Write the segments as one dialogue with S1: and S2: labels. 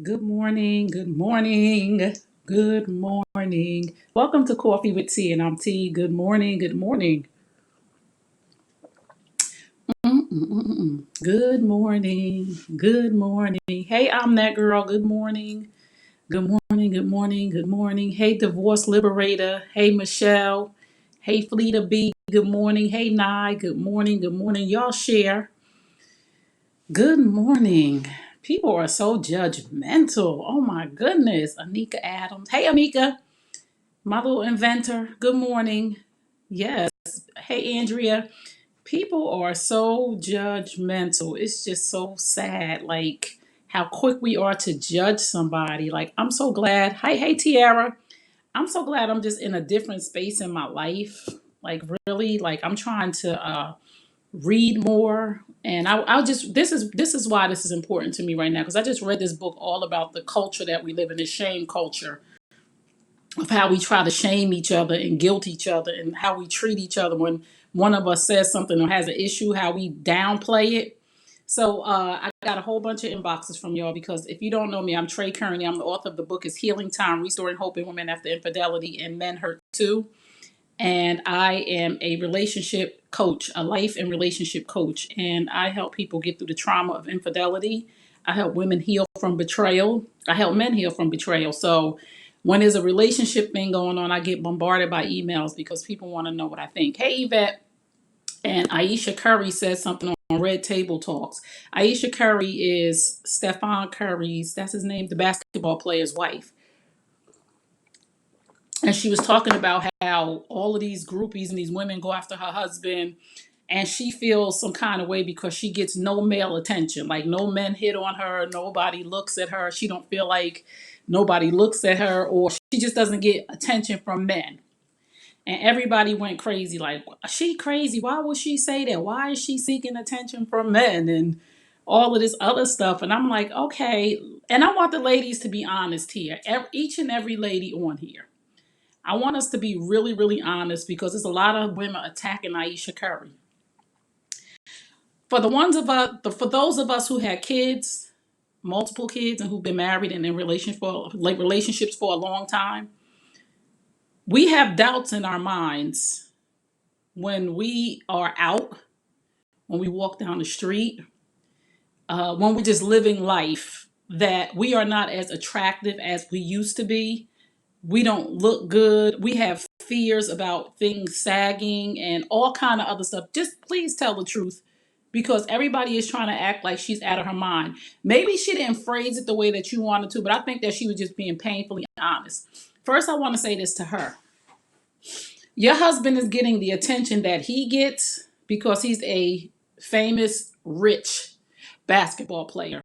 S1: Good morning, good morning, good morning. Welcome to Coffee with Tea, and I'm T. Good morning, good morning. Good morning, good morning. Hey, I'm that girl. Good morning, good morning, good morning, good morning. Hey, Divorce Liberator. Hey, Michelle. Hey, Fleeta B. Good morning. Hey, Nye. Good morning, good morning. Y'all share. Good morning. People are so judgmental. Oh my goodness. Anika Adams. Hey, Amika. My little inventor, good morning. Yes. Hey, Andrea. People are so judgmental. It's just so sad, like how quick we are to judge somebody. Like, I'm so glad. Hi, hey, Tiara. I'm so glad I'm just in a different space in my life. Like, really, like, I'm trying to read more. And I'll just, this is why this is important to me right now, because I just read this book all about the culture that we live in, the shame culture of how we try to shame each other and guilt each other and how we treat each other when one of us says something or has an issue, how we downplay it. So I got a whole bunch of inboxes from y'all because if you don't know me, I'm Trey Kearney. I'm the author of the book is Healing Time, Restoring Hope in Women After Infidelity and Men Hurt Too. And I am a relationship coach, a life and relationship coach. And I help people get through the trauma of infidelity. I help women heal from betrayal. I help men heal from betrayal. So when there's a relationship thing going on, I get bombarded by emails because people want to know what I think. Hey, Yvette. And Ayesha Curry says something on Red Table Talks. Ayesha Curry is Stephen Curry's, that's his name, the basketball player's wife. And she was talking about how all of these groupies and these women go after her husband, and she feels some kind of way because she gets no male attention. Like, no men hit on her, nobody looks at her. She don't feel like nobody looks at her, or she just doesn't get attention from men. And everybody went crazy, like, she crazy, why would she say that? Why is she seeking attention from men and all of this other stuff? And I'm like, okay. And I want the ladies to be honest here, each and every lady on here. I want us to be really, really honest because there's a lot of women attacking Ayesha Curry. For the ones of us, for those of us who had kids, multiple kids, and who've been married and in relationships for a long time, we have doubts in our minds when we are out, when we walk down the street, when we're just living life, that we are not as attractive as we used to be. We don't look good. We have fears about things sagging and all kind of other stuff. Just please tell the truth because everybody is trying to act like she's out of her mind. Maybe she didn't phrase it the way that you wanted to, but I think that she was just being painfully honest. First, I want to say this to her. Your husband is getting the attention that he gets because he's a famous, rich basketball player.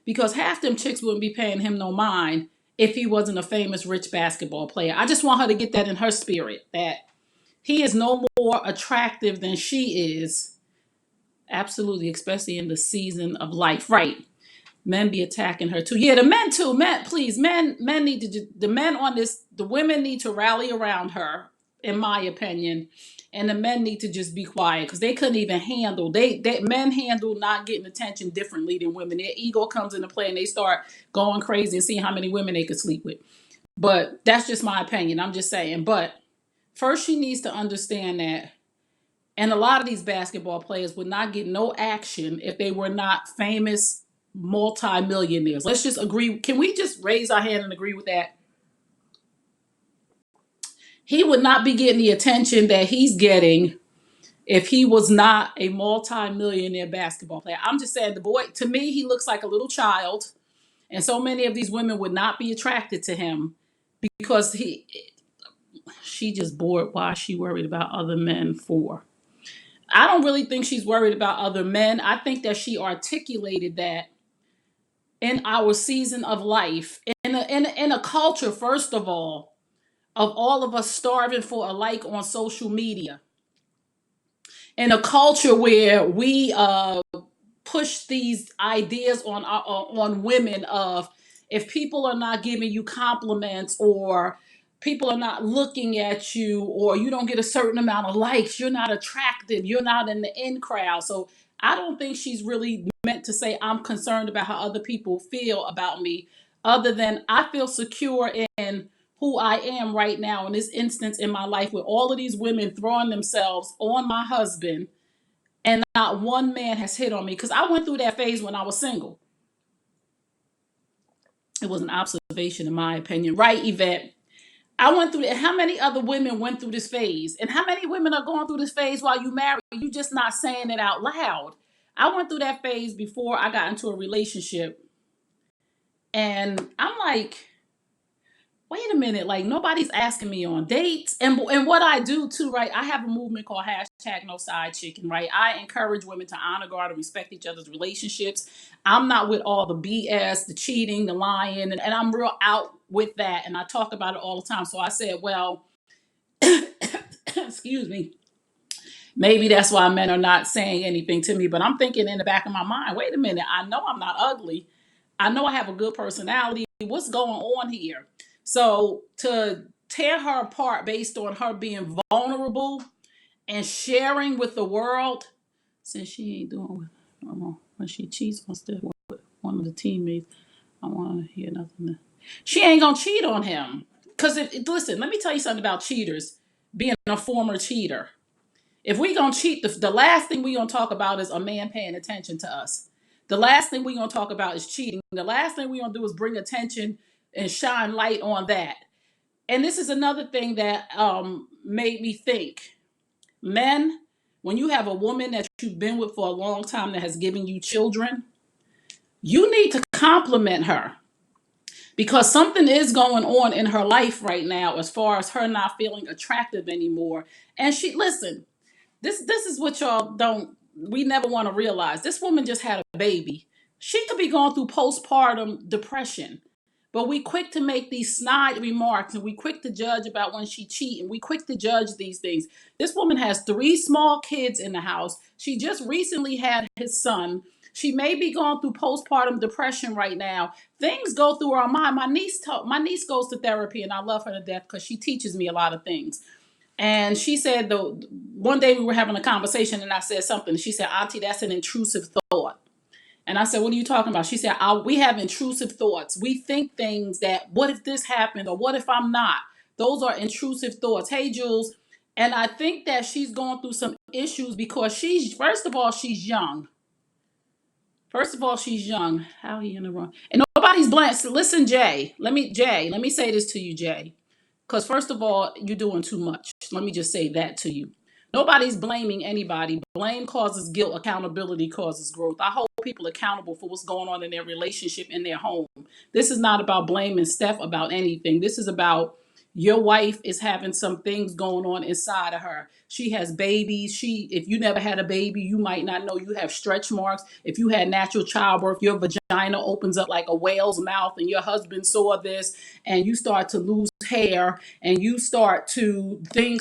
S1: Because half them chicks wouldn't be paying him no mind if he wasn't a famous, rich basketball player. I just want her to get that in her spirit that he is no more attractive than she is. Absolutely, especially in the season of life. Right. Men be attacking her too. Yeah, the men too. Men, please, men need to, the men on this, the women need to rally around her, in my opinion. And the men need to just be quiet because they couldn't even handle, they men handle not getting attention differently than women. Their ego comes into play and they start going crazy and seeing how many women they could sleep with. But that's just my opinion. I'm just saying. But first, she needs to understand that. And a lot of these basketball players would not get no action if they were not famous multi-millionaires. Let's just agree. Can we just raise our hand and agree with that? He would not be getting the attention that he's getting if he was not a multi-millionaire basketball player. I'm just saying, the boy, to me, he looks like a little child. And so many of these women would not be attracted to him because she just bored. Why is she worried about other men for? I don't really think she's worried about other men. I think that she articulated that in our season of life, in a culture, first of all of us starving for a like on social media, in a culture where we push these ideas on women of if people are not giving you compliments or people are not looking at you or you don't get a certain amount of likes, you're not attractive, you're not in the in crowd. So I don't think she's really meant to say I'm concerned about how other people feel about me. other than I feel secure in who I am right now in this instance in my life with all of these women throwing themselves on my husband and not one man has hit on me. Because I went through that phase when I was single. It was an observation, in my opinion. Right, Yvette? I went through it. How many other women went through this phase? And how many women are going through this phase while you married? You just not saying it out loud. I went through that phase before I got into a relationship. And I'm like, wait a minute, like nobody's asking me on dates. And what I do too, right? I have a movement called hashtag no side chicken, right? I encourage women to honor God and respect each other's relationships. I'm not with all the BS, the cheating, the lying, and I'm real out with that. And I talk about it all the time. So I said, well, excuse me, maybe that's why men are not saying anything to me. But I'm thinking in the back of my mind, wait a minute, I know I'm not ugly. I know I have a good personality. What's going on here? So to tear her apart based on her being vulnerable and sharing with the world, since she ain't doing when she cheats with one of the teammates, I want to hear nothing. She ain't gonna cheat on him. Cause listen, let me tell you something about cheaters. Being a former cheater, if we gonna cheat, the last thing we gonna talk about is a man paying attention to us. The last thing we gonna talk about is cheating. The last thing we gonna do is bring attention and shine light on that. And this is another thing that made me think, men, when you have a woman that you've been with for a long time that has given you children, you need to compliment her because something is going on in her life right now as far as her not feeling attractive anymore. And she, listen, this is what y'all don't, we never want to realize. This woman just had a baby. She could be going through postpartum depression. But we quick to make these snide remarks and we quick to judge about when she cheat and we quick to judge these things. This woman has three small kids in the house. She just recently had his son. She may be going through postpartum depression right now. Things go through her mind. My niece goes to therapy and I love her to death because she teaches me a lot of things. And she said, one day we were having a conversation and I said something. She said, Auntie, that's an intrusive thought. And I said, what are you talking about? She said, we have intrusive thoughts. We think things that, what if this happened? Or what if I'm not? Those are intrusive thoughts. Hey, Jules. And I think that she's going through some issues because first of all, she's young. First of all, she's young. How are you in the wrong? And nobody's blaming. So listen, let me say this to you, Jay. Because first of all, you're doing too much. Let me just say that to you. Nobody's blaming anybody. Blame causes guilt. Accountability causes growth. I hold people accountable for what's going on in their relationship, in their home. This is not about blaming Steph about anything. This is about your wife is having some things going on inside of her. She has babies. If you never had a baby, you might not know you have stretch marks. If you had natural childbirth, your vagina opens up like a whale's mouth and your husband saw this and you start to lose hair and things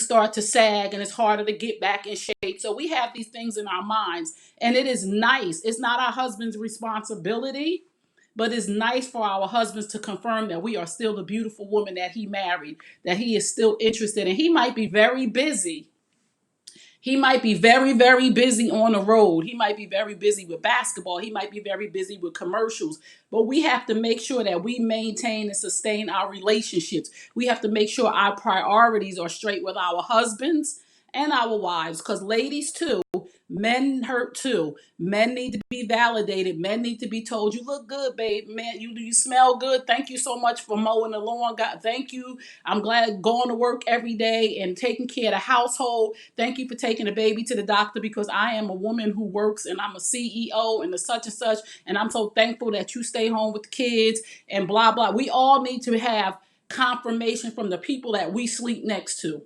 S1: start to sag and it's harder to get back in shape. So we have these things in our minds and it is nice. It's not our husband's responsibility, but it's nice for our husbands to confirm that we are still the beautiful woman that he married, that he is still interested in. He might be very busy. He might be very, very busy on the road. He might be very busy with basketball. He might be very busy with commercials. But we have to make sure that we maintain and sustain our relationships. We have to make sure our priorities are straight with our husbands and our wives. Because ladies, too, men hurt too. Men need to be validated. Men need to be told, you look good, babe. Man, you smell good. Thank you so much for mowing the lawn. God, thank you. I'm glad going to work every day and taking care of the household. Thank you for taking the baby to the doctor because I am a woman who works and I'm a CEO and the such and such. And I'm so thankful that you stay home with the kids and blah, blah. We all need to have confirmation from the people that we sleep next to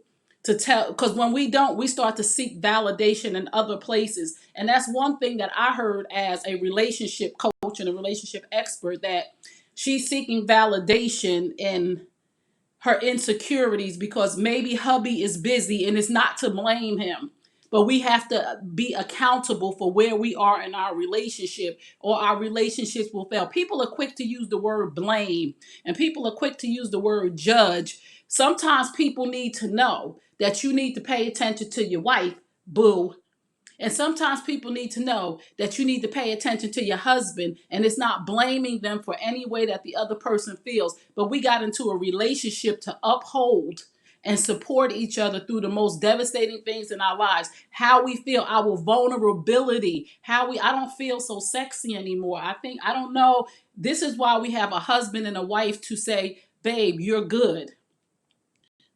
S1: tell, because when we don't, we start to seek validation in other places. And that's one thing that I heard as a relationship coach and a relationship expert, that she's seeking validation in her insecurities because maybe hubby is busy, and it's not to blame him. But we have to be accountable for where we are in our relationship, or our relationships will fail. People are quick to use the word blame, and people are quick to use the word judge. Sometimes people need to know that you need to pay attention to your wife, boo. And sometimes people need to know that you need to pay attention to your husband, and it's not blaming them for any way that the other person feels. But we got into a relationship to uphold and support each other through the most devastating things in our lives. How we feel, our vulnerability, I don't feel so sexy anymore. I don't know. This is why we have a husband and a wife to say, babe, you're good.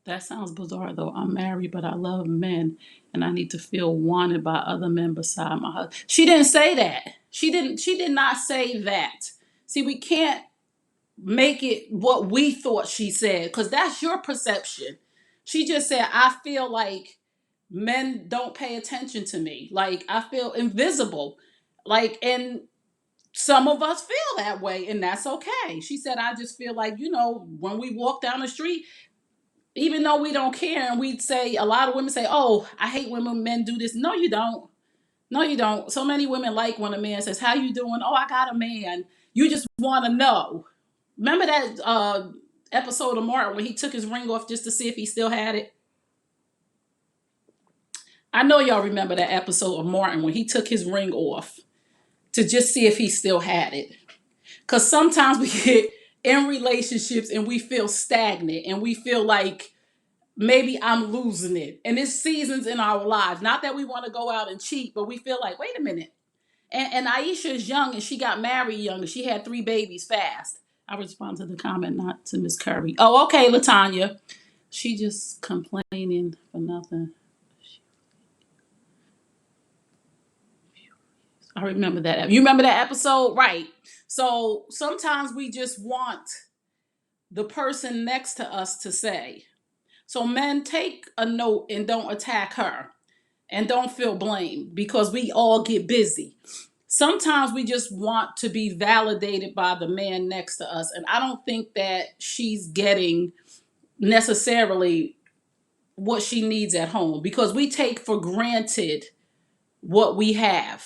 S1: That sounds bizarre though. I'm married, but I love men and I need to feel wanted by other men beside my husband. She didn't say that. She did not say that. See, we can't make it what we thought she said because that's your perception. She just said, I feel like men don't pay attention to me. Like I feel invisible. Like, and some of us feel that way, and that's okay. She said, I just feel like, when we walk down the street, even though we don't care, and we'd say, a lot of women say, oh, I hate when men do this. No, you don't. No, you don't. So many women like when a man says, how you doing? Oh, I got a man. You just want to know. Remember that episode of Martin when he took his ring off just to see if he still had it? I know y'all remember that episode of Martin when he took his ring off to just see if he still had it. Because sometimes we get in relationships and we feel stagnant and we feel like maybe I'm losing it. And it's seasons in our lives. Not that we want to go out and cheat, but we feel like, wait a minute. And Ayesha is young and she got married young and she had 3 babies fast. I respond to the comment, not to Miss Curry. Oh, okay, LaTanya. She just complaining for nothing. I remember that. You remember that episode? Right. So sometimes we just want the person next to us to say. So men, take a note and don't attack her and don't feel blamed because we all get busy. Sometimes we just want to be validated by the man next to us. And I don't think that she's getting necessarily what she needs at home because we take for granted what we have.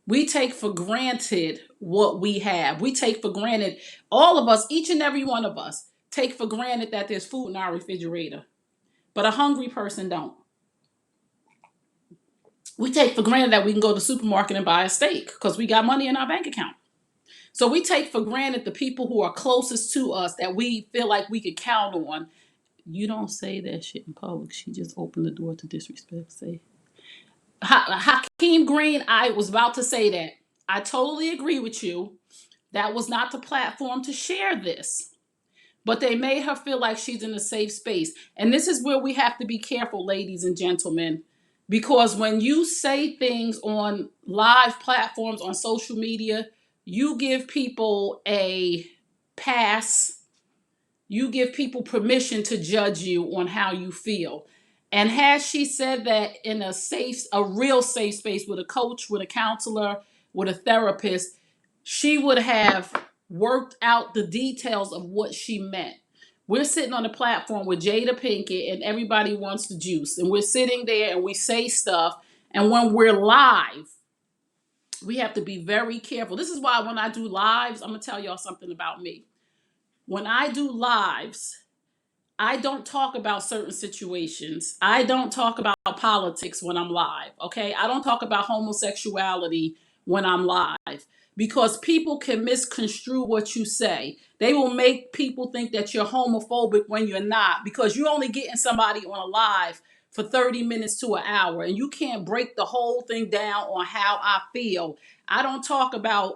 S1: We take for granted what we have. We take for granted, all of us, each and every one of us, take for granted that there's food in our refrigerator. But a hungry person don't. We take for granted that we can go to the supermarket and buy a steak because we got money in our bank account. So we take for granted the people who are closest to us that we feel like we could count on. You don't say that shit in public. She just opened the door to disrespect. Say, Hakeem Green, I was about to say that. I totally agree with you. That was not the platform to share this. But they made her feel like she's in a safe space. And this is where we have to be careful, ladies and gentlemen. Because when you say things on live platforms, on social media, you give people a pass. You give people permission to judge you on how you feel. And had she said that in a real safe space with a coach, with a counselor, with a therapist, she would have worked out the details of what she meant. We're sitting on the platform with Jada Pinkett and everybody wants the juice. And we're sitting there and we say stuff. And when we're live, we have to be very careful. This is why when I do lives, I'm going to tell y'all something about me. When I do lives, I don't talk about certain situations. I don't talk about politics when I'm live, okay? I don't talk about homosexuality when I'm live because people can misconstrue what you say. They will make people think that you're homophobic when you're not because you're only getting somebody on a live for 30 minutes to an hour and you can't break the whole thing down on how I feel. I don't talk about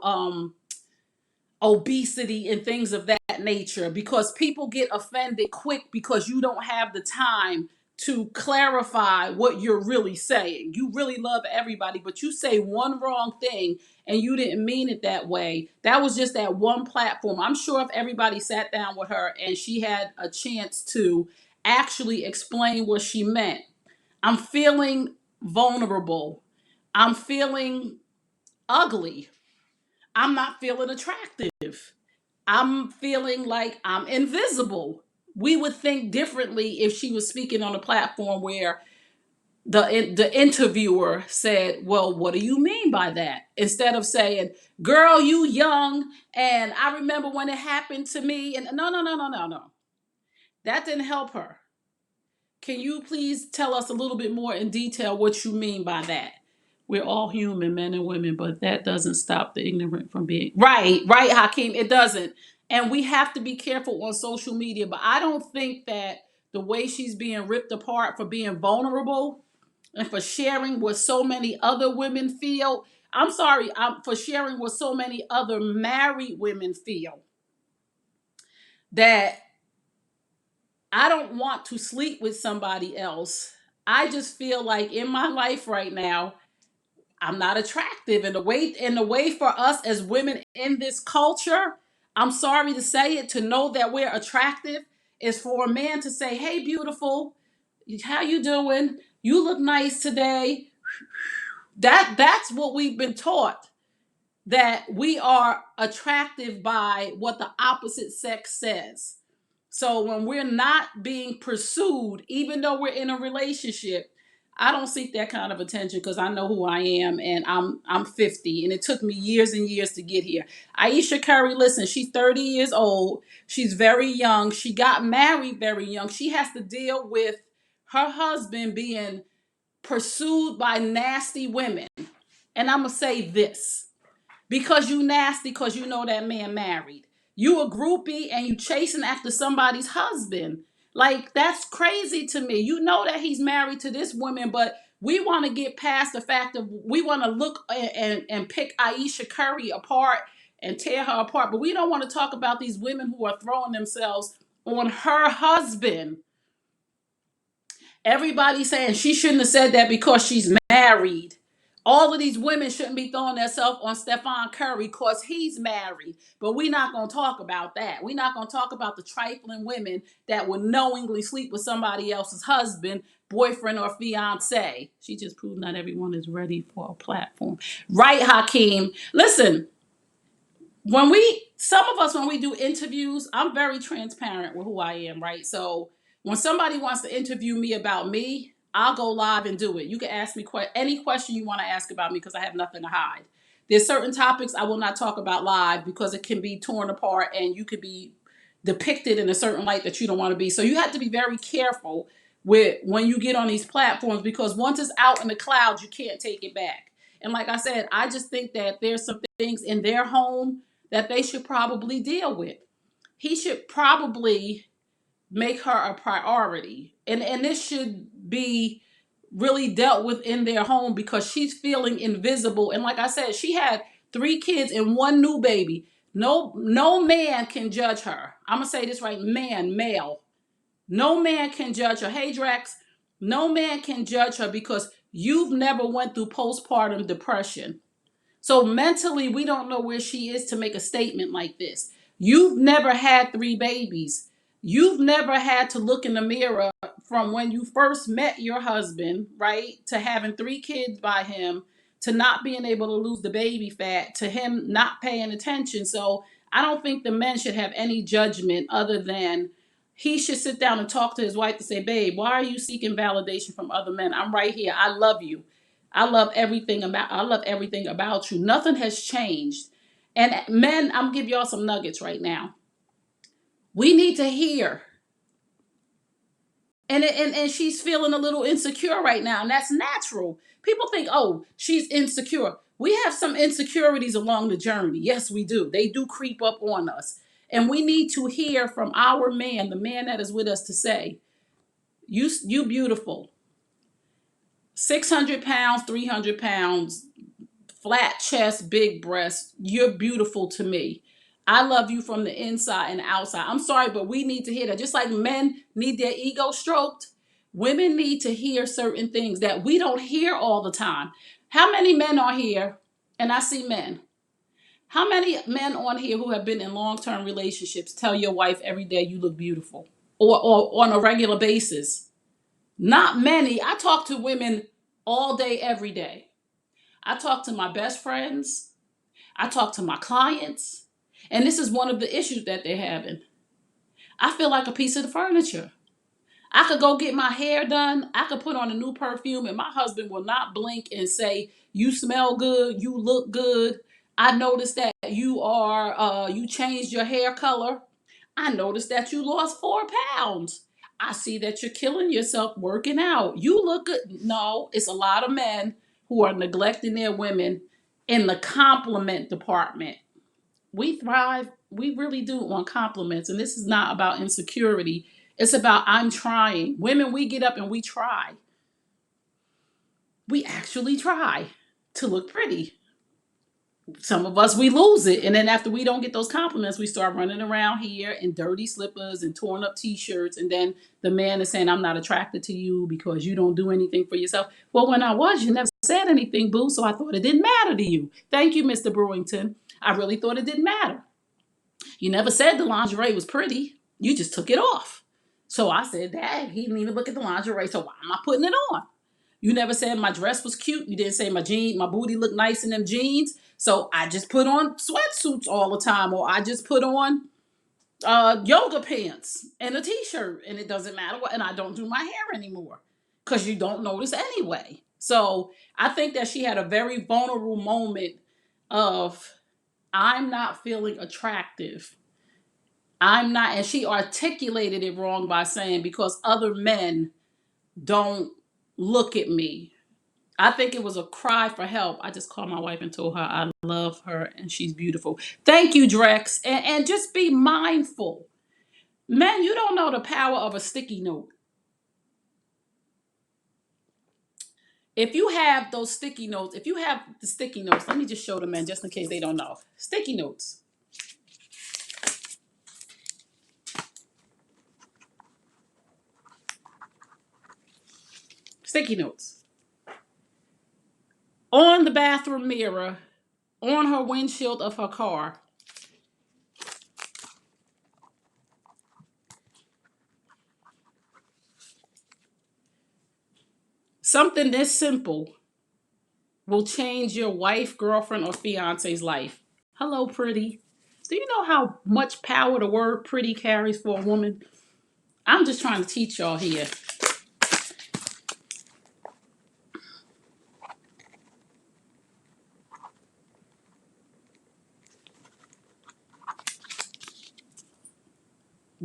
S1: obesity and things of that nature because people get offended quick because you don't have the time to clarify what you're really saying. You really love everybody, but you say one wrong thing and you didn't mean it that way. That was just that one platform. I'm sure if everybody sat down with her and she had a chance to actually explain what she meant. I'm feeling vulnerable. I'm feeling ugly. I'm not feeling attractive. I'm feeling like I'm invisible. We would think differently if she was speaking on a platform where the interviewer said, well, what do you mean by that? Instead of saying, girl, you young, and I remember when it happened to me. And no, no, no, no, no, no. That didn't help her. Can you please tell us a little bit more in detail what you mean by that? We're all human, men and women, but that doesn't stop the ignorant from being right, right, Hakeem. It doesn't. And we have to be careful on social media. But I don't think that the way she's being ripped apart for being vulnerable and for sharing what so many other women feel. I'm sorry, for sharing what so many other married women feel. That I don't want to sleep with somebody else. I just feel like in my life right now, I'm not attractive. And the way for us as women in this culture, I'm sorry to say it, to know that we're attractive is for a man to say, "Hey, beautiful, how you doing? You look nice today." That's what we've been taught, that we are attractive by what the opposite sex says. So when we're not being pursued, even though we're in a relationship, I don't seek that kind of attention because I know who I am, and I'm 50 and it took me years and years to get here. Ayesha Curry, listen, she's 30 years old. She's very young. She got married very young. She has to deal with her husband being pursued by nasty women. And I'm going to say this, because you nasty, because you know that man married. You a groupie and you chasing after somebody's husband. Like, that's crazy to me. You know that he's married to this woman, but we want to get past the fact of we want to look and pick Ayesha Curry apart and tear her apart. But we don't want to talk about these women who are throwing themselves on her husband. Everybody saying she shouldn't have said that because she's married. All of these women shouldn't be throwing themselves on Stephen Curry because he's married. But we're not going to talk about that. We're not going to talk about the trifling women that would knowingly sleep with somebody else's husband, boyfriend, or fiance. She just proved not everyone is ready for a platform. Right, Hakeem? Listen, some of us, when we do interviews, I'm very transparent with who I am, right? So when somebody wants to interview me about me, I'll go live and do it. You can ask me any question you want to ask about me because I have nothing to hide. There's certain topics I will not talk about live because it can be torn apart and you could be depicted in a certain light that you don't want to be. So you have to be very careful with when you get on these platforms, because once it's out in the clouds, you can't take it back. And like I said, I just think that there's some things in their home that they should probably deal with. He should probably make her a priority. And this should be really dealt with in their home because she's feeling invisible. And like I said, she had 3 kids and 1 new baby. No man can judge her. I'm gonna say this right, male. No man can judge her. Hey Drax, no man can judge her because you've never went through postpartum depression. So mentally, we don't know where she is to make a statement like this. You've never had 3 babies. You've never had to look in the mirror from when you first met your husband, right? To having 3 kids by him, to not being able to lose the baby fat, to him not paying attention. So I don't think the men should have any judgment other than he should sit down and talk to his wife to say, "Babe, why are you seeking validation from other men? I'm right here. I love you. I love everything about you. Nothing has changed." And men, I'm gonna give y'all some nuggets right now. We need to hear. And she's feeling a little insecure right now, and that's natural. People think, "Oh, she's insecure." We have some insecurities along the journey. Yes, we do. They do creep up on us. And we need to hear from our man, the man that is with us, to say, you beautiful. 600 pounds, 300 pounds, flat chest, big breasts. You're beautiful to me. I love you from the inside and outside. I'm sorry, but we need to hear that. Just like men need their ego stroked, women need to hear certain things that we don't hear all the time. How many men are here? And I see men. How many men on here who have been in long-term relationships tell your wife every day you look beautiful, or on a regular basis? Not many. I talk to women all day, every day. I talk to my best friends. I talk to my clients. And this is one of the issues that they're having. I feel like a piece of the furniture. I could go get my hair done. I could put on a new perfume and my husband will not blink and say, "You smell good. You look good. I noticed that you changed your hair color. I noticed that you lost 4 pounds. I see that you're killing yourself working out. You look good." No, it's a lot of men who are neglecting their women in the compliment department. We thrive, we really do, on compliments. And this is not about insecurity. It's about I'm trying. Women, we get up and we try. We actually try to look pretty. Some of us, we lose it, and then after we don't get those compliments, we start running around here in dirty slippers and torn up t-shirts, and then the man is saying, I'm not attracted to you because you don't do anything for yourself. Well, when I was, you never said anything, boo, so I thought it didn't matter to you. Thank you, Mr. Brewington. I really thought it didn't matter. You never said the lingerie was pretty. You just took it off. So I said, dang, he didn't even look at the lingerie, so why am I putting it on? You never said my dress was cute. You didn't say my booty looked nice in them jeans. So I just put on sweatsuits all the time, or I just put on yoga pants and a t-shirt, and it doesn't matter what. And I don't do my hair anymore because you don't notice anyway. So I think that she had a very vulnerable moment of I'm not feeling attractive. I'm not, and she articulated it wrong by saying because other men don't look at me. I think it was a cry for help. I just called my wife and told her I love her and she's beautiful. Thank you, Drex. And just be mindful. Men, you don't know the power of a sticky note. If you have those sticky notes, if you have the sticky notes, let me just show the men just in case they don't know. Sticky notes. Sticky notes. On the bathroom mirror, on her windshield of her car. Something this simple will change your wife, girlfriend, or fiance's life. Hello, pretty. Do you know how much power the word pretty carries for a woman? I'm just trying to teach y'all here.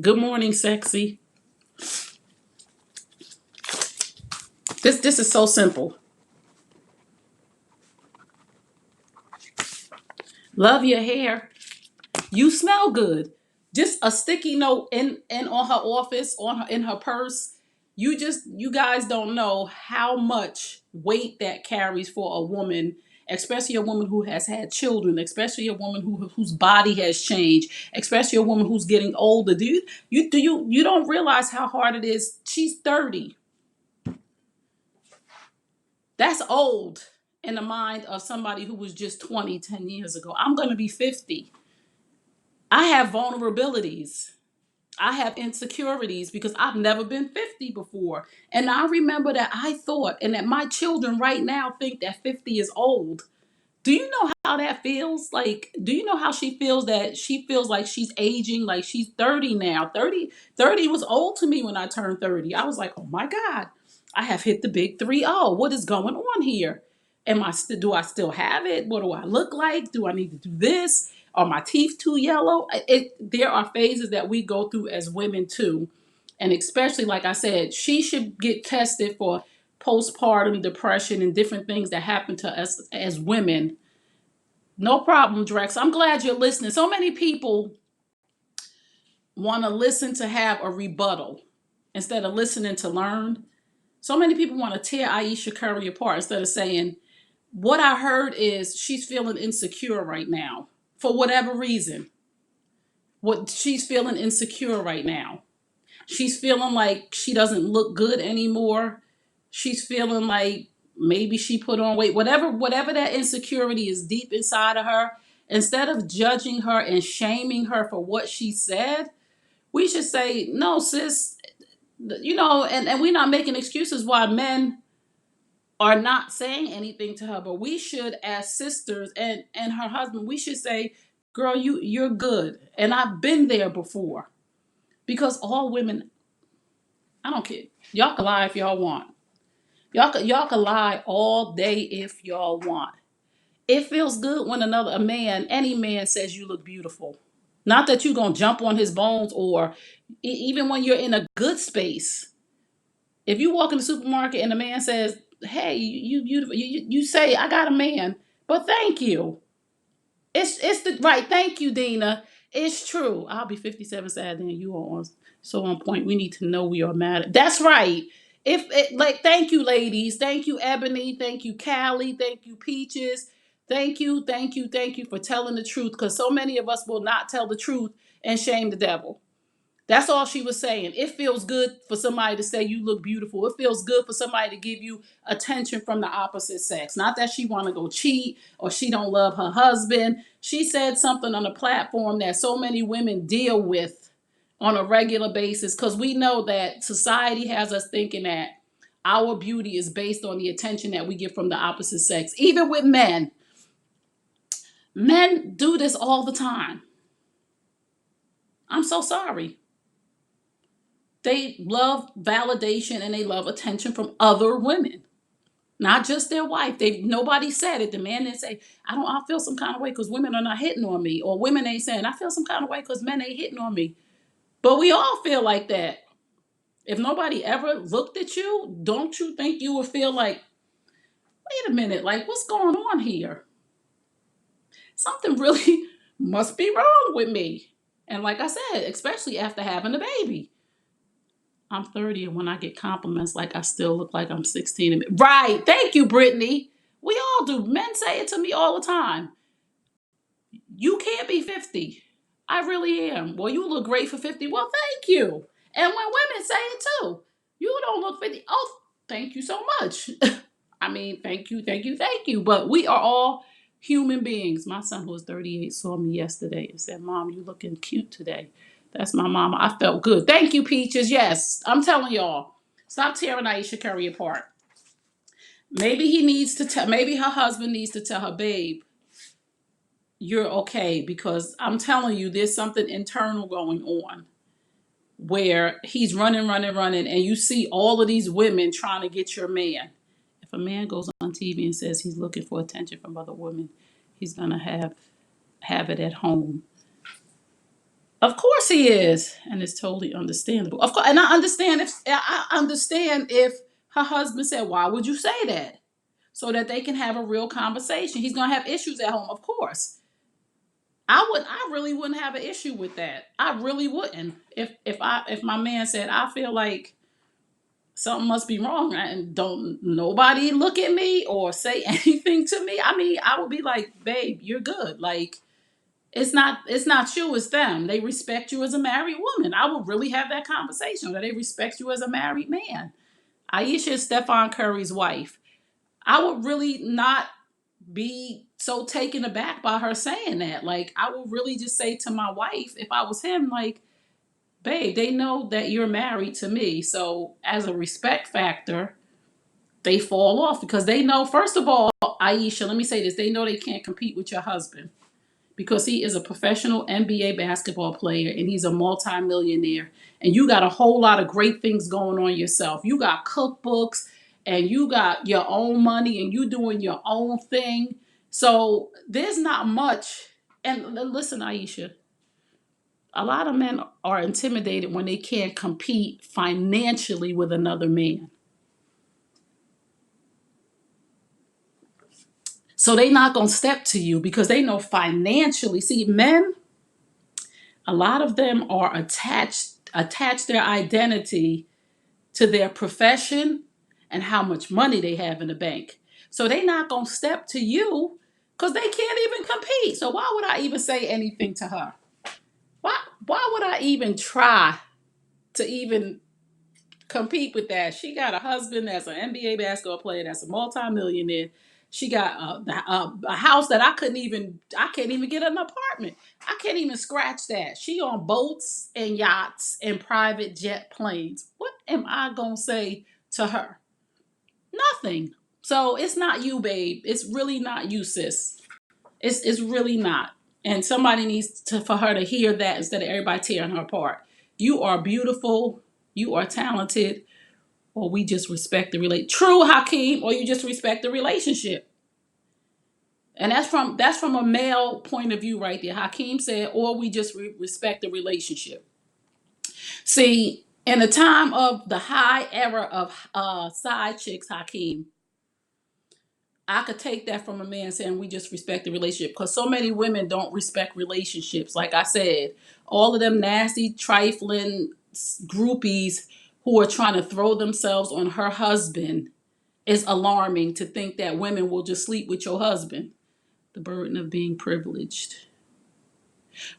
S1: Good morning, sexy. This is so simple. Love your hair. You smell good. Just a sticky note in on her office, on her in her purse. You guys don't know how much weight that carries for a woman, especially a woman who has had children, especially a woman whose body has changed, especially a woman who's getting older. You don't realize how hard it is. She's 30. That's old in the mind of somebody who was just 20 10 years ago. I'm going to be 50. I have vulnerabilities. I have insecurities because I've never been 50 before. And I remember that I thought, and that my children right now think that 50 is old. Do you know how that feels? Like, do you know how she feels that she feels like she's aging, like she's 30 now? 30 was old to me when I turned 30. I was like, oh my God, I have hit the big 3-0. What is going on here? Do I still have it? What do I look like? Do I need to do this? Are my teeth too yellow? There are phases that we go through as women too. And especially, like I said, she should get tested for postpartum depression and different things that happen to us as women. No problem, Drex. I'm glad you're listening. So many people want to listen to have a rebuttal instead of listening to learn. So many people want to tear Ayesha Curry apart instead of saying, what I heard is she's feeling insecure right now for whatever reason. What she's feeling insecure right now. She's feeling like she doesn't look good anymore. She's feeling like maybe she put on weight. Whatever that insecurity is deep inside of her, instead of judging her and shaming her for what she said, we should say, no, sis, and we're not making excuses why men are not saying anything to her, but we should, as sisters and her husband, we should say, girl, you're good. And I've been there before. Because all women, I don't care. Y'all can lie if y'all want. Y'all can lie all day if y'all want. It feels good when any man says you look beautiful. Not that you're going to jump on his bones or even when you're in a good space. If you walk in the supermarket and a man says, hey, you beautiful. You say I got a man, but thank you. It's the right. Thank you, Dina. It's true. I'll be 57 sad then. You are on so on point. We need to know we are mad. That's right. If it, like, thank you, ladies. Thank you, Ebony. Thank you, Callie. Thank you, Peaches. Thank you for telling the truth. Because so many of us will not tell the truth and shame the devil. That's all she was saying. It feels good for somebody to say you look beautiful. It feels good for somebody to give you attention from the opposite sex. Not that she want to go cheat or she don't love her husband. She said something on a platform that so many women deal with on a regular basis because we know that society has us thinking that our beauty is based on the attention that we get from the opposite sex. Even with men, men do this all the time. I'm so sorry. They love validation and they love attention from other women, not just their wife. They nobody said it. The man didn't say, I feel some kind of way because women are not hitting on me. Or women ain't saying, I feel some kind of way because men ain't hitting on me. But we all feel like that. If nobody ever looked at you, don't you think you would feel like, wait a minute, like what's going on here? Something really must be wrong with me. And like I said, especially after having a baby. I'm 30, and when I get compliments, like I still look like I'm 16. Right. Thank you, Brittany. We all do. Men say it to me all the time. You can't be 50. I really am. Well, you look great for 50. Well, thank you. And when women say it too, you don't look 50. Oh, thank you so much. I mean, thank you. But we are all human beings. My son, who was 38, saw me yesterday and said, Mom, you looking cute today. That's my mama. I felt good. Thank you, Peaches. Yes, I'm telling y'all. Stop tearing Ayesha Curry apart. Maybe he needs to tell, maybe her husband needs to tell her, babe, you're okay. Because I'm telling you, there's something internal going on where he's running, and you see all of these women trying to get your man. If a man goes on TV and says he's looking for attention from other women, he's gonna have it at home. Of course he is, and it's totally understandable. Of course, and I understand if her husband said, "Why would you say that?" So that they can have a real conversation. He's gonna have issues at home, of course. I really wouldn't have an issue with that. I really wouldn't. If my man said, I feel like something must be wrong and don't nobody look at me or say anything to me. I mean, I would be like, babe, you're good. Like it's not you, it's them. They respect you as a married woman. I would really have that conversation. That they respect you as a married man. Ayesha is Stephen Curry's wife. I would really not be so taken aback by her saying that. Like, I would really just say to my wife, if I was him, like, babe, they know that you're married to me. So, as a respect factor, they fall off because they know, first of all, Ayesha, let me say this, they know they can't compete with your husband because he is a professional NBA basketball player and he's a multimillionaire. And you got a whole lot of great things going on yourself. You got cookbooks and you got your own money and you doing your own thing. So there's not much. And listen, Ayesha, a lot of men are intimidated when they can't compete financially with another man. So they not gonna step to you because they know financially. See, men, a lot of them are attach their identity to their profession and how much money they have in the bank. So they not gonna step to you because they can't even compete. So why would I even say anything to her? Why would I even try to even compete with that? She got a husband that's an NBA basketball player that's a multimillionaire. She got a house that I can't even get an apartment. I can't even scratch that. She on boats and yachts and private jet planes. What am I gonna say to her? Nothing. So it's not you, babe. It's really not you, sis. It's really not. And somebody needs to for her to hear that instead of everybody tearing her apart. You are beautiful. You are talented, or we just respect the true Hakeem, or you just respect the relationship. And that's from a male point of view right there. Hakeem said, or we just respect the relationship. See, in the time of the high era of side chicks, Hakeem, I could take that from a man saying we just respect the relationship, because so many women don't respect relationships. Like I said, all of them nasty, trifling groupies who are trying to throw themselves on her husband is alarming, to think that women will just sleep with your husband. The burden of being privileged.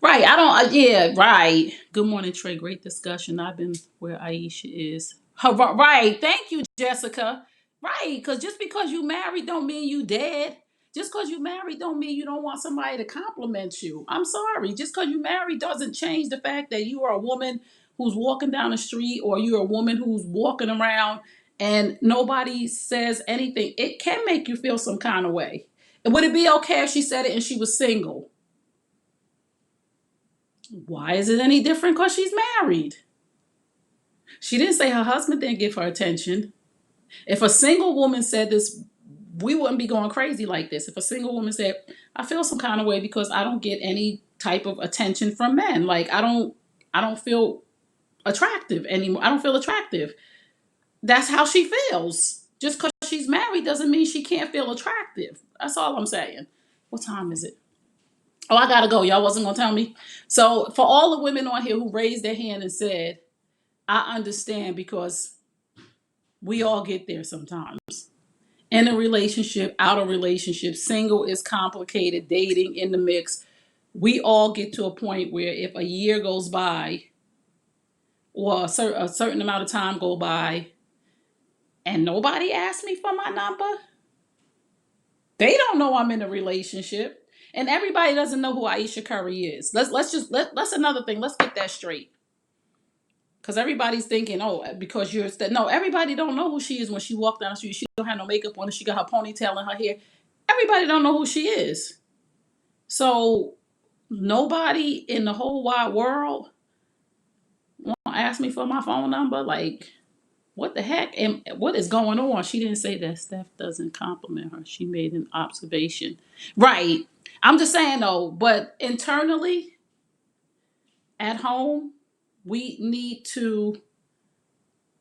S1: Right. I don't. Yeah. Right. Good morning, Trey. Great discussion. I've been where Ayesha is. Right. Thank you, Jessica. Right. Because just because you married don't mean you dead. Just because you married don't mean you don't want somebody to compliment you. I'm sorry. Just because you married doesn't change the fact that you are a woman who's walking down the street, or you're a woman who's walking around and nobody says anything. It can make you feel some kind of way. Would it be okay if she said it and she was single? Why is it any different because she's married? She didn't say her husband didn't give her attention. If a single woman said this, we wouldn't be going crazy like this. If a single woman said, I feel some kind of way because I don't get any type of attention from men. Like I don't feel attractive anymore. I don't feel attractive. That's how she feels. Just because she's married doesn't mean she can't feel attractive. That's all I'm saying. What time is it? Oh, I gotta go. Y'all wasn't gonna tell me. So for all the women on here who raised their hand and said, I understand, because we all get there sometimes. In a relationship, out of relationship, single is complicated, dating in the mix. We all get to a point where if a year goes by, or a certain amount of time go by, and nobody asks me for my number, they don't know I'm in a relationship. And everybody doesn't know who Ayesha Curry is. Let's another thing. Let's get that straight. Because everybody's thinking, oh, because you're no, everybody don't know who she is when she walked down the street. She don't have no makeup on. She got her ponytail in her hair. Everybody don't know who she is. So nobody in the whole wide world won't ask me for my phone number. Like, what the heck? And what is going on? She didn't say that Steph doesn't compliment her. She made an observation. Right. I'm just saying though, but internally at home, we need to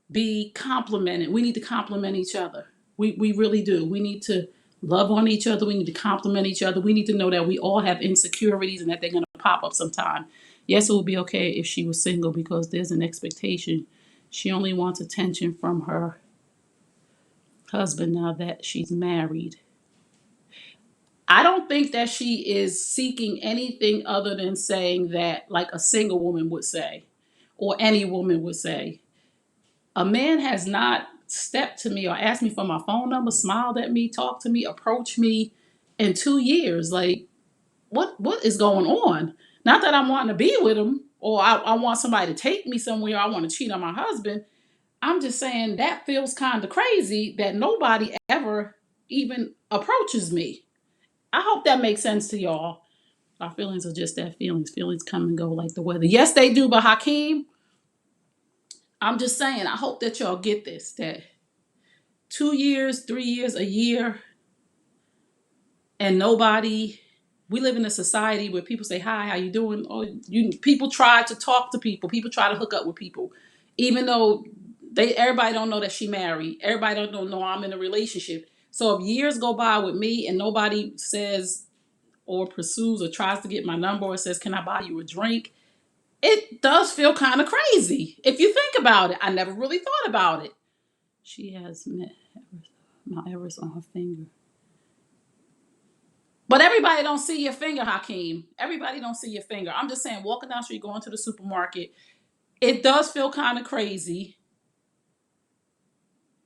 S1: be complimented. We need to compliment each other. We really do. We need to love on each other. We need to compliment each other. We need to know that we all have insecurities and that they're going to pop up sometime. Yes, it would be okay if she was single, because there's an expectation. She only wants attention from her husband now that she's married. I don't think that she is seeking anything other than saying that, like a single woman would say, or any woman would say. A man has not stepped to me or asked me for my phone number, smiled at me, talked to me, approached me in 2 years. Like, what is going on? Not that I'm wanting to be with him, or I want somebody to take me somewhere. I want to cheat on my husband. I'm just saying that feels kind of crazy that nobody ever even approaches me. I hope that makes sense to y'all. Our feelings are just that, feelings. Feelings come and go like the weather. Yes, they do, but Hakeem, I'm just saying, I hope that y'all get this, that 2 years, 3 years, a year, and nobody. We live in a society where people say, "Hi, how you doing?" Oh, people try to talk to people. People try to hook up with people, even though everybody don't know that she married. Everybody don't know I'm in a relationship. So if years go by with me and nobody says or pursues or tries to get my number or says, "Can I buy you a drink?" It does feel kind of crazy if you think about it. I never really thought about it. She has Mount Everest on her finger. But everybody don't see your finger, Hakeem. Everybody don't see your finger. I'm just saying, walking down the street, going to the supermarket, it does feel kind of crazy.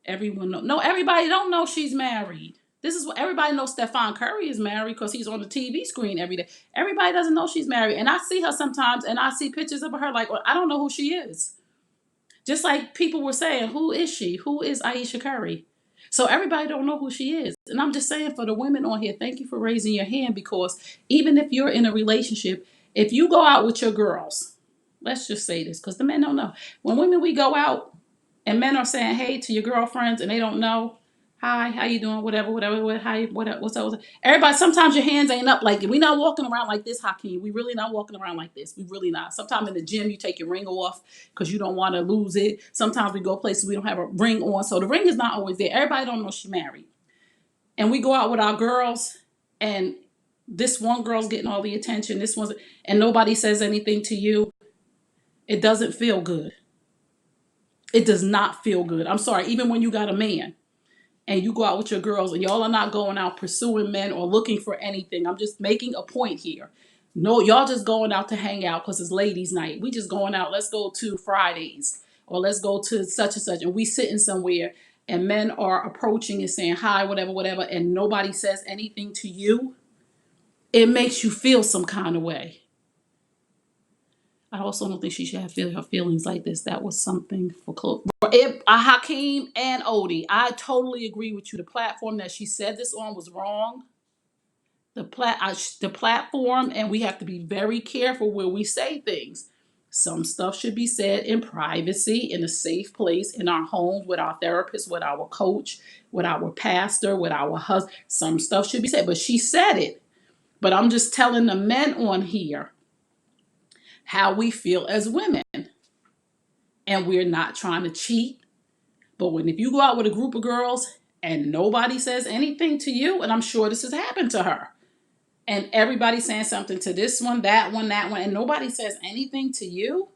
S1: Everyone know. No, everybody don't know she's married. This is what everybody knows. Stephen Curry is married because he's on the TV screen every day. Everybody doesn't know she's married. And I see her sometimes and I see pictures of her like, well, I don't know who she is. Just like people were saying, who is she? Who is Ayesha Curry? So everybody don't know who she is. And I'm just saying, for the women on here, thank you for raising your hand, because even if you're in a relationship, if you go out with your girls, let's just say this, because the men don't know. When women, we go out and men are saying hey to your girlfriends and they don't know, hi, how you doing, whatever, hi, what's up, what's up. Everybody, sometimes your hands ain't up. Like, we not walking around like this, Hakeem. We really not walking around like this. We really not. Sometimes in the gym, you take your ring off because you don't want to lose it. Sometimes we go places we don't have a ring on. So the ring is not always there. Everybody don't know she married. and we go out with our girls, and this one girl's getting all the attention, this one's, and nobody says anything to you, it doesn't feel good. It does not feel good. I'm sorry, even when you got a man and you go out with your girls and y'all are not going out pursuing men or looking for anything. I'm just making a point here. No, y'all just going out to hang out because it's ladies' night. We just going out. Let's go to Fridays or let's go to such and such. And we sitting somewhere and men are approaching and saying hi, whatever, whatever, and nobody says anything to you. It makes you feel some kind of way. I also don't think she should have her feelings like this. That was something for close. Hakeem and Odie, I totally agree with you. The platform that she said this on was wrong. The platform, and we have to be very careful where we say things. Some stuff should be said in privacy, in a safe place, in our homes, with our therapist, with our coach, with our pastor, with our husband. Some stuff should be said, but she said it. But I'm just telling the men on here how we feel as women. And we're not trying to cheat. But if you go out with a group of girls and nobody says anything to you, and I'm sure this has happened to her, and everybody's saying something to this one, that one, that one, and nobody says anything to you,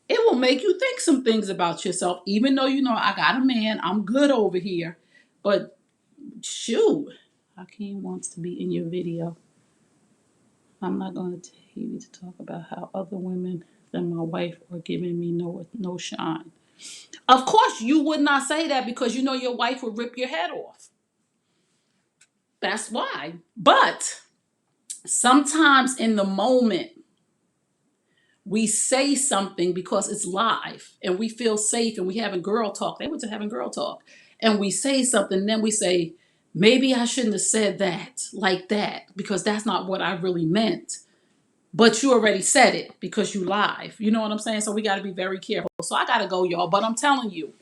S1: it will make you think some things about yourself, even though you know I got a man, I'm good over here. But shoot, Hakeem wants to be in your video. I'm not going to tell you to talk about how other women than my wife are giving me no shine. Of course, you would not say that because you know your wife would rip your head off. That's why. But sometimes in the moment, we say something because it's live and we feel safe and we having girl talk. They were just having girl talk. And we say something, then we say, maybe I shouldn't have said that like that because that's not what I really meant. But you already said it because you live. You know what I'm saying? So we got to be very careful. So I got to go, y'all. But I'm telling you,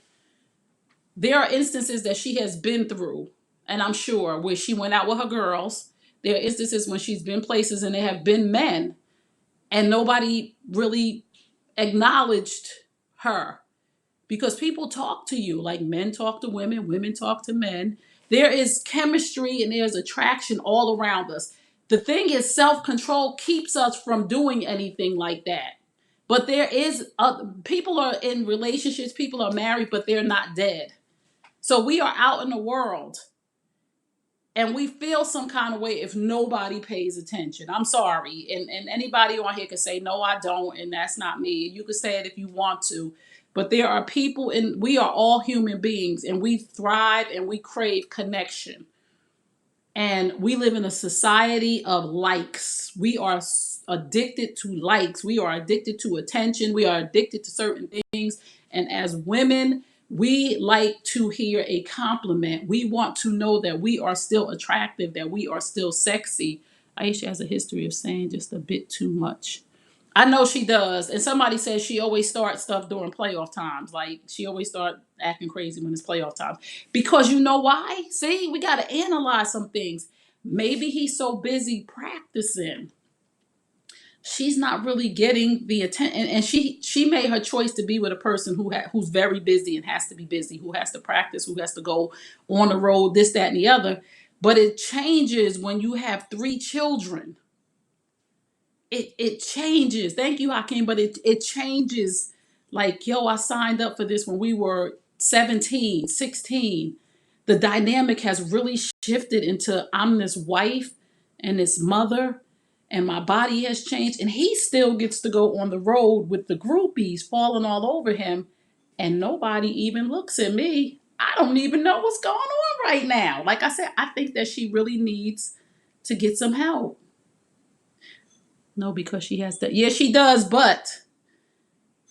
S1: there are instances that she has been through, and I'm sure where she went out with her girls. There are instances when she's been places and there have been men and nobody really acknowledged her because people talk to you like men talk to women, women talk to men. There is chemistry and there's attraction all around us. The thing is, self-control keeps us from doing anything like that. But there is, people are in relationships, people are married, but they're not dead. So we are out in the world and we feel some kind of way if nobody pays attention. I'm sorry. And anybody on here can say, no, I don't. And that's not me. You can say it if you want to. But there are people, and we are all human beings, and we thrive and we crave connection. And we live in a society of likes. We are addicted to likes. We are addicted to attention. We are addicted to certain things. And as women, we like to hear a compliment. We want to know that we are still attractive, that we are still sexy. Ayesha has a history of saying just a bit too much. I know she does. And somebody says she always starts stuff during playoff times. Like she always start acting crazy when it's playoff times. Because you know why? See, we got to analyze some things. Maybe he's so busy practicing. She's not really getting the attention. And she made her choice to be with a person who's very busy and has to be busy, who has to practice, who has to go on the road, this, that, and the other. But it changes when you have 3 children. It changes. Thank you, Hakeem. But it changes. Like, yo, I signed up for this when we were 17, 16. The dynamic has really shifted into I'm this wife and this mother, and my body has changed. And he still gets to go on the road with the groupies falling all over him, and nobody even looks at me. I don't even know what's going on right now. Like I said, I think that she really needs to get some help. No, because she has to. Yeah, she does, but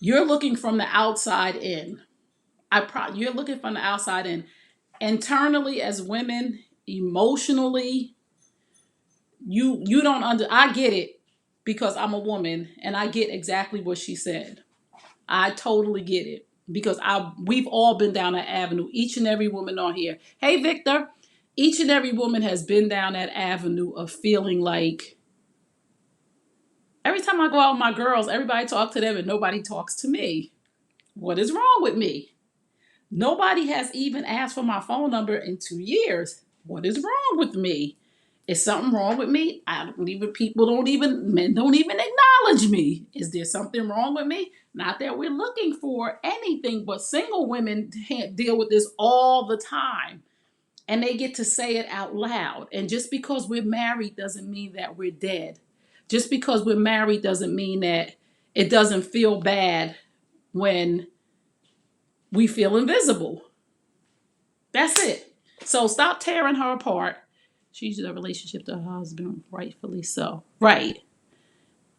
S1: you're looking from the outside in. You're looking from the outside in. Internally, as women, emotionally, you don't I get it because I'm a woman and I get exactly what she said. I totally get it because we've all been down that avenue. Each and every woman on here. Hey, Victor. Each and every woman has been down that avenue of feeling like every time I go out with my girls, everybody talks to them and nobody talks to me. What is wrong with me? Nobody has even asked for my phone number in 2 years. What is wrong with me? Is something wrong with me? Men don't even acknowledge me. Is there something wrong with me? Not that we're looking for anything, but single women deal with this all the time. And they get to say it out loud. And just because we're married doesn't mean that we're dead. Just because we're married doesn't mean that it doesn't feel bad when we feel invisible. That's it. So stop tearing her apart. She's in a relationship to her husband, rightfully so. Right.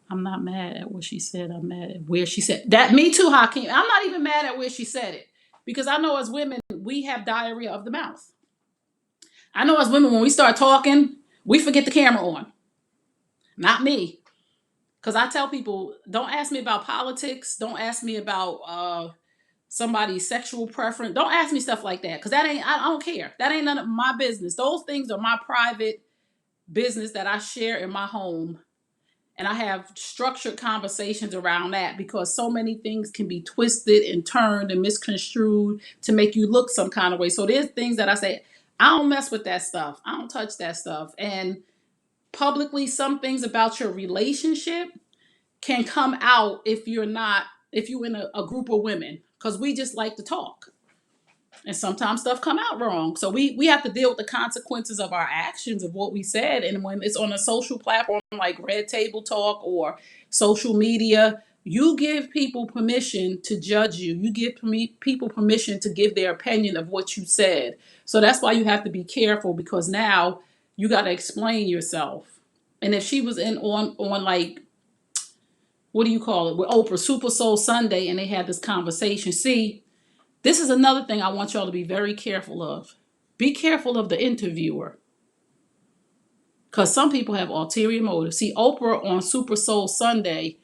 S1: I'm not mad at what she said. I'm mad at where she said that. Me too, Hakeem. I'm not even mad at where she said it. Because I know as women, we have diarrhea of the mouth. I know as women, when we start talking, we forget the camera on. Not me. Because I tell people, don't ask me about politics. Don't ask me about somebody's sexual preference. Don't ask me stuff like that. Because I don't care. That ain't none of my business. Those things are my private business that I share in my home. And I have structured conversations around that because so many things can be twisted and turned and misconstrued to make you look some kind of way. So there's things that I say, I don't mess with that stuff. I don't touch that stuff. And publicly, some things about your relationship can come out if you're in a group of women, because we just like to talk. And sometimes stuff come out wrong. So we have to deal with the consequences of our actions, of what we said. And when it's on a social platform like Red Table Talk or social media, you give people permission to judge you. You give people permission to give their opinion of what you said. So that's why you have to be careful, because now you got to explain yourself. And if she was in on like, what do you call it, with Oprah, Super Soul Sunday, and they had this conversation. See, this is another thing I want y'all to be very careful of. Be careful of the interviewer. Because some people have ulterior motives. See, Oprah on Super Soul Sunday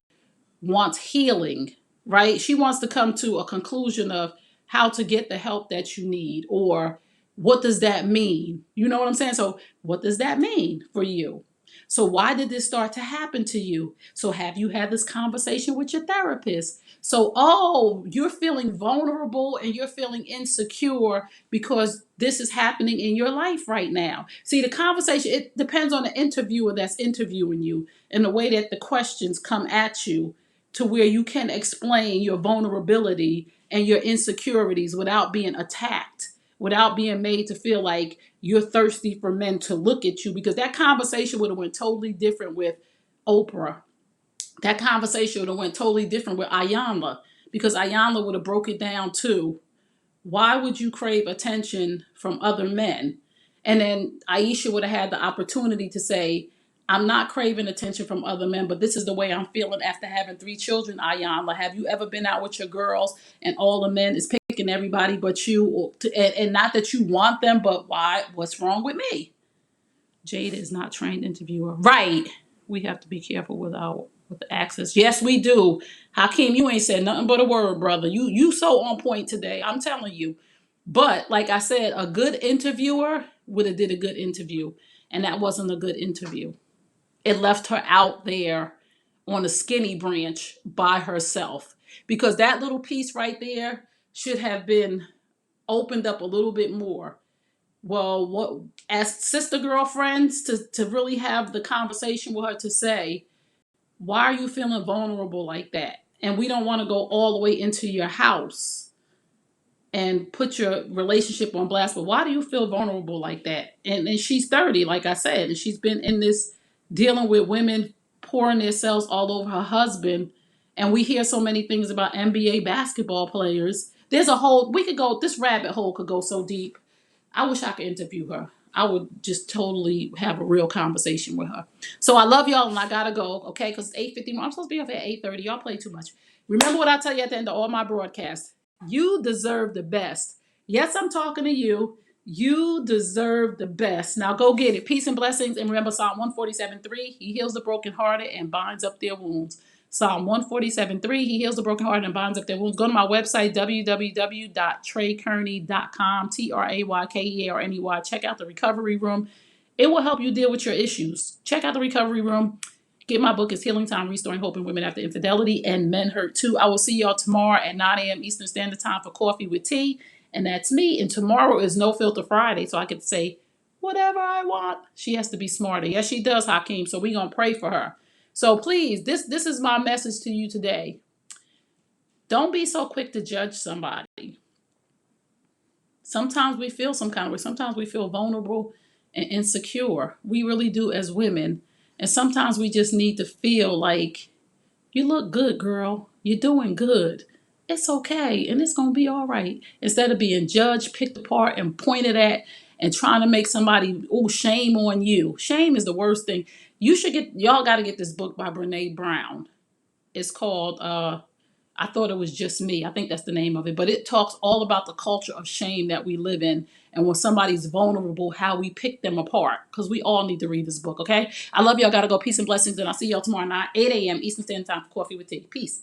S1: wants healing, right? She wants to come to a conclusion of how to get the help that you need, or what does that mean? You know what I'm saying? So what does that mean for you? So why did this start to happen to you? So have you had this conversation with your therapist? So, oh, you're feeling vulnerable and you're feeling insecure because this is happening in your life right now. See, the conversation, it depends on the interviewer that's interviewing you and the way that the questions come at you, to where you can explain your vulnerability and your insecurities without being attacked, without being made to feel like you're thirsty for men to look at you. Because that conversation would have went totally different with Oprah. That conversation would have went totally different with Ayanna, because Ayanna would have broke it down to, why would you crave attention from other men? And then Ayesha would have had the opportunity to say, I'm not craving attention from other men, but this is the way I'm feeling after having 3 children, Ayanna. Have you ever been out with your girls and all the men is picking everybody but you? And not that you want them, but why? What's wrong with me? Jada is not trained interviewer. Right. We have to be careful with the access. Yes, we do. Hakeem, you ain't said nothing but a word, brother. You so on point today. I'm telling you. But like I said, a good interviewer would have did a good interview. And that wasn't a good interview. It left her out there on a skinny branch by herself. Because that little piece right there should have been opened up a little bit more. Well, what, as sister girlfriends, to really have the conversation with her to say, why are you feeling vulnerable like that? And we don't want to go all the way into your house and put your relationship on blast. But why do you feel vulnerable like that? And she's 30, like I said, and she's been in this, dealing with women pouring themselves all over her husband. And we hear so many things about NBA basketball players. There's a whole, we could go, this rabbit hole could go so deep. I wish I could interview her. I would just totally have a real conversation with her. So I love y'all, and I gotta go, okay? Because it's 8:51. I'm supposed to be up at 8:30. Y'all play too much. Remember what I tell you at the end of all my broadcasts. You deserve the best. Yes, I'm talking to you. You deserve the best. Now go get it. Peace and blessings. And remember Psalm 147:3. He heals the brokenhearted and binds up their wounds. Psalm 147:3. He heals the brokenhearted and binds up their wounds. Go to my website, www.traykearney.com, TRAYKEARNEY. Check out the recovery room. It will help you deal with your issues. Check out the recovery room. Get my book. It's Healing Time, Restoring Hope in Women After Infidelity and Men Hurt Too. I will see y'all tomorrow at 9 a.m. Eastern Standard Time for Coffee with Tea. And that's me. And tomorrow is No Filter Friday. So I could say, whatever I want. She has to be smarter. Yes, she does, Hakeem. So we're going to pray for her. So please, this is my message to you today. Don't be so quick to judge somebody. Sometimes we feel some kind of way. Sometimes we feel vulnerable and insecure. We really do as women. And sometimes we just need to feel like, you look good, girl. You're doing good. It's okay. And it's going to be all right. Instead of being judged, picked apart, and pointed at and trying to make somebody, oh, shame on you. Shame is the worst thing. Y'all got to get this book by Brene Brown. It's called I thought it was just me. I think that's the name of it. But it talks all about the culture of shame that we live in. And when somebody's vulnerable, how we pick them apart. Because we all need to read this book, okay? I love y'all. Got to go. Peace and blessings. And I'll see y'all tomorrow night, 8 a.m. Eastern Standard Time for Coffee with Tea. Peace.